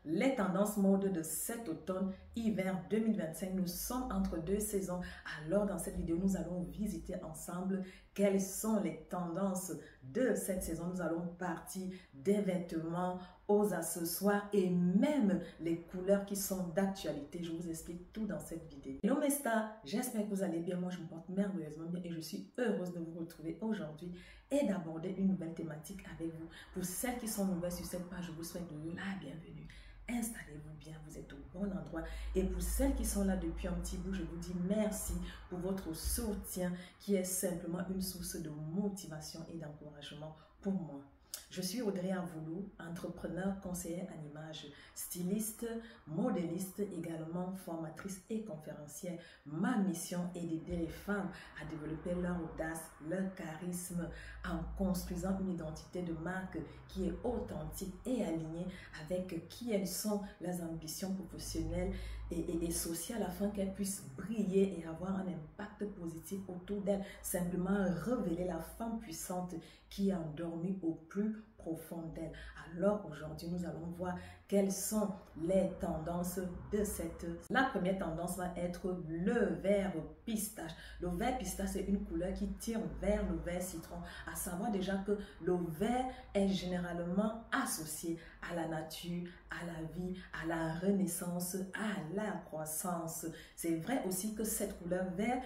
Les tendances mode de cet automne-hiver 2025. Nous sommes entre deux saisons. Alors dans cette vidéo, nous allons visiter ensemble quelles sont les tendances de cette saison. Nous allons partir des vêtements aux accessoires et même les couleurs qui sont d'actualité. Je vous explique tout dans cette vidéo. Hello mes stars, j'espère que vous allez bien. Moi, je me porte merveilleusement bien et je suis heureuse de vous retrouver aujourd'hui et d'aborder une nouvelle thématique avec vous. Pour celles qui sont nouvelles sur cette page, je vous souhaite la bienvenue. Installez-vous bien, vous êtes au bon endroit. Et pour celles qui sont là depuis un petit bout, je vous dis merci pour votre soutien qui est simplement une source de motivation et d'encouragement pour moi. Je suis Audrey Avoulou, entrepreneur, conseillère en images, styliste, modéliste, également formatrice et conférencière. Ma mission est d'aider les femmes à développer leur audace, leur charisme en construisant une identité de marque qui est authentique et alignée avec qui elles sont, leurs ambitions professionnelles et sociales afin qu'elles puissent briller et avoir un impact positif autour d'elles. Simplement révéler la femme puissante qui est endormie au plus profond d'elle. Alors aujourd'hui, nous allons voir quelles sont les tendances de cette. La première tendance va être le vert pistache. Le vert pistache, c'est une couleur qui tire vers le vert citron. À savoir déjà que le vert est généralement associé à la nature, à la vie, à la renaissance, à la croissance. C'est vrai aussi que cette couleur vert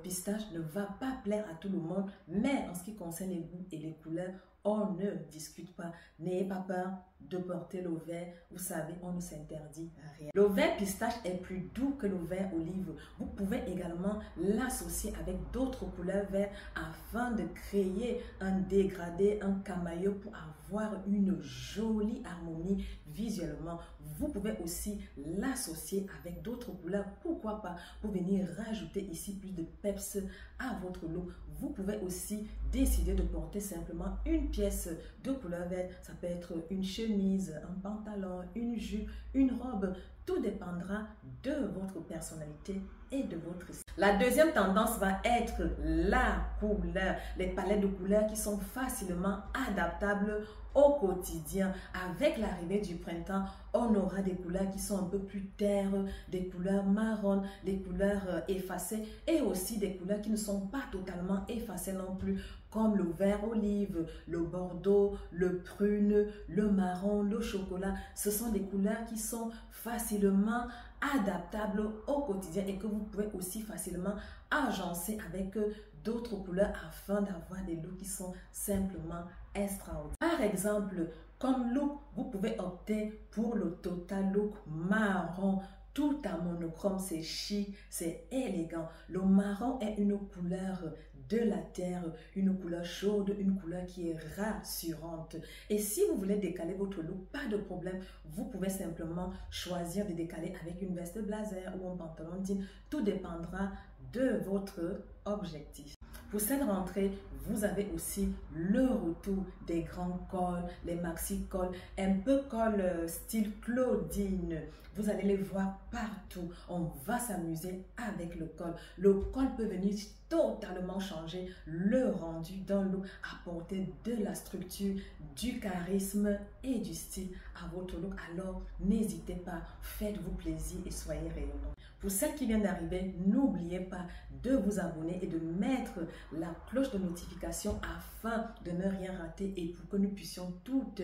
pistache ne va pas plaire à tout le monde, mais en ce qui concerne les goûts et les couleurs, on ne discute pas. N'ayez pas peur de porter le vert. Vous savez, on ne s'interdit rien. Le vert pistache est plus doux que le vert olive. Vous pouvez également l'associer avec d'autres couleurs vertes afin de créer un dégradé, un camailleux pour avoir une jolie harmonie visuellement. Vous pouvez aussi l'associer avec d'autres couleurs. Pourquoi pas? Pour venir rajouter ici plus de peps à votre look. Vous pouvez aussi décider de porter simplement une pièce de couleur verte. Ça peut être une chemise, un pantalon, une jupe, une robe. Tout dépendra de votre personnalité et de votre style. La deuxième tendance va être la couleur. Les palettes de couleurs qui sont facilement adaptables au quotidien. Avec l'arrivée du printemps, on aura des couleurs qui sont un peu plus terres, des couleurs marron, des couleurs effacées et aussi des couleurs qui ne sont pas totalement effacées non plus, comme le vert olive, le bordeaux, le prune, le marron, le chocolat. Ce sont des couleurs qui sont facilement adaptables au quotidien et que vous pouvez aussi facilement agencer avec d'autres couleurs afin d'avoir des looks qui sont simplement extraordinaires. Par exemple, comme look, vous pouvez opter pour le total look marron. Tout à monochrome, c'est chic, c'est élégant. Le marron est une couleur de la terre, une couleur chaude, une couleur qui est rassurante. Et si vous voulez décaler votre look, pas de problème, vous pouvez simplement choisir de décaler avec une veste blazer ou un pantalon jean. Tout dépendra de votre objectif. Pour cette rentrée, vous avez aussi le retour des grands cols, les maxi-cols, un peu col style Claudine. Vous allez les voir partout. On va s'amuser avec le col. Le col peut venir totalement changer le rendu d'un look, apporter de la structure, du charisme et du style à votre look. Alors, n'hésitez pas, faites-vous plaisir et soyez rayonnants. Pour celles qui viennent d'arriver, n'oubliez pas de vous abonner et de mettre la cloche de notification afin de ne rien rater et pour que nous puissions toutes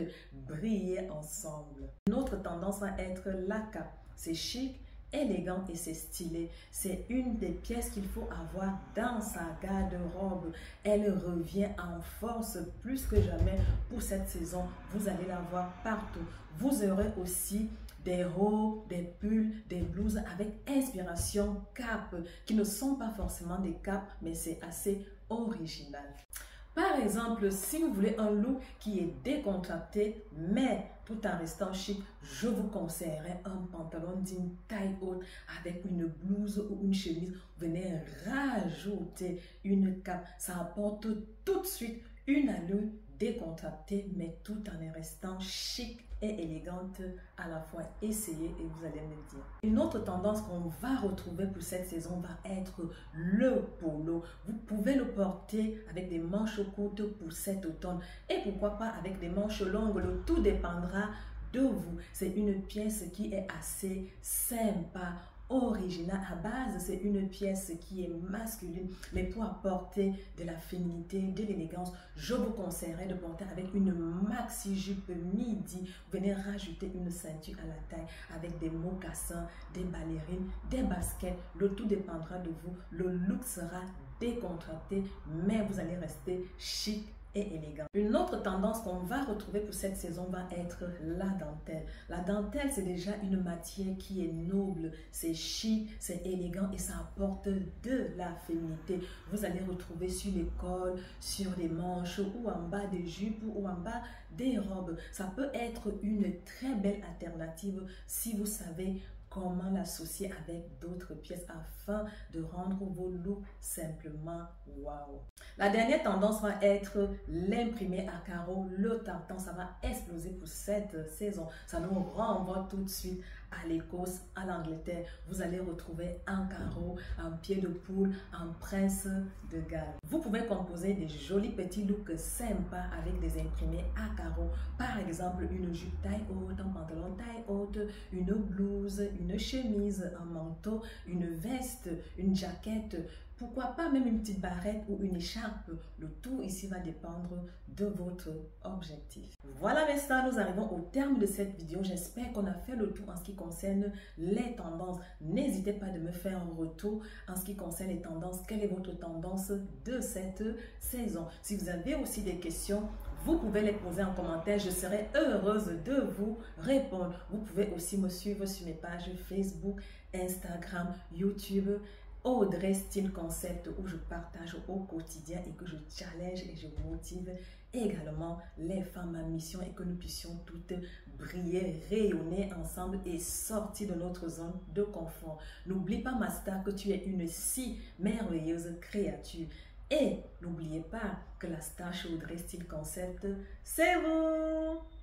briller ensemble. Notre tendance va être la cape. C'est chic, élégant et c'est stylé. C'est une des pièces qu'il faut avoir dans sa garde-robe. Elle revient en force plus que jamais pour cette saison. Vous allez la voir partout. Vous aurez aussi des robes, des pulls, des blouses avec inspiration cap qui ne sont pas forcément des capes, mais c'est assez original. Par exemple, si vous voulez un look qui est décontracté, mais tout en restant chic, je vous conseillerais un pantalon d'une taille haute avec une blouse ou une chemise. Venez rajouter une cape. Ça apporte tout de suite une allure décontractée, mais tout en restant chic et élégante à la fois. Essayez et vous allez me dire. Une autre tendance qu'on va retrouver pour cette saison va être le polo. Vous pouvez le porter avec des manches courtes pour cet automne et pourquoi pas avec des manches longues. Le tout dépendra de vous. C'est une pièce qui est assez sympa, originale. À base, c'est une pièce qui est masculine, mais pour apporter de la féminité, de l'élégance, je vous conseillerais de porter avec une maxi jupe midi. Vous venez rajouter une ceinture à la taille avec des mocassins, des ballerines, des baskets. Le tout dépendra de vous. Le look sera décontracté, mais vous allez rester chic et élégant. Une autre tendance qu'on va retrouver pour cette saison va être la dentelle. La dentelle, c'est déjà une matière qui est noble, c'est chic, c'est élégant et ça apporte de la féminité. Vous allez retrouver sur les cols, sur les manches ou en bas des jupes ou en bas des robes. Ça peut être une très belle alternative si vous savez comment l'associer avec d'autres pièces afin de rendre vos looks simplement waouh. La dernière tendance va être l'imprimé à carreaux. Le tartan, ça va exploser pour cette saison. Ça nous renvoie tout de suite à l'Écosse, à l'Angleterre. Vous allez retrouver un carreau, un pied de poule, un prince de Galles. Vous pouvez composer des jolis petits looks sympas avec des imprimés à carreaux. Par exemple, une jupe taille haute, un pantalon taille haute, une blouse, une chemise, un manteau, une veste, une jaquette. Pourquoi pas même une petite barrette ou une écharpe. Le tout ici va dépendre de votre objectif. Voilà mes stars, nous arrivons au terme de cette vidéo. J'espère qu'on a fait le tour en ce qui concerne les tendances. N'hésitez pas de me faire un retour en ce qui concerne les tendances. Quelle est votre tendance de cette saison? Si vous avez aussi des questions, vous pouvez les poser en commentaire. Je serai heureuse de vous répondre. Vous pouvez aussi me suivre sur mes pages Facebook, Instagram, YouTube, Audrey Style Concept, où je partage au quotidien et que je challenge et je motive également les femmes à mission et que nous puissions toutes briller, rayonner ensemble et sortir de notre zone de confort. N'oublie pas, ma star, que tu es une si merveilleuse créature. Et n'oubliez pas que la star chez Audrey Style Concept, c'est vous!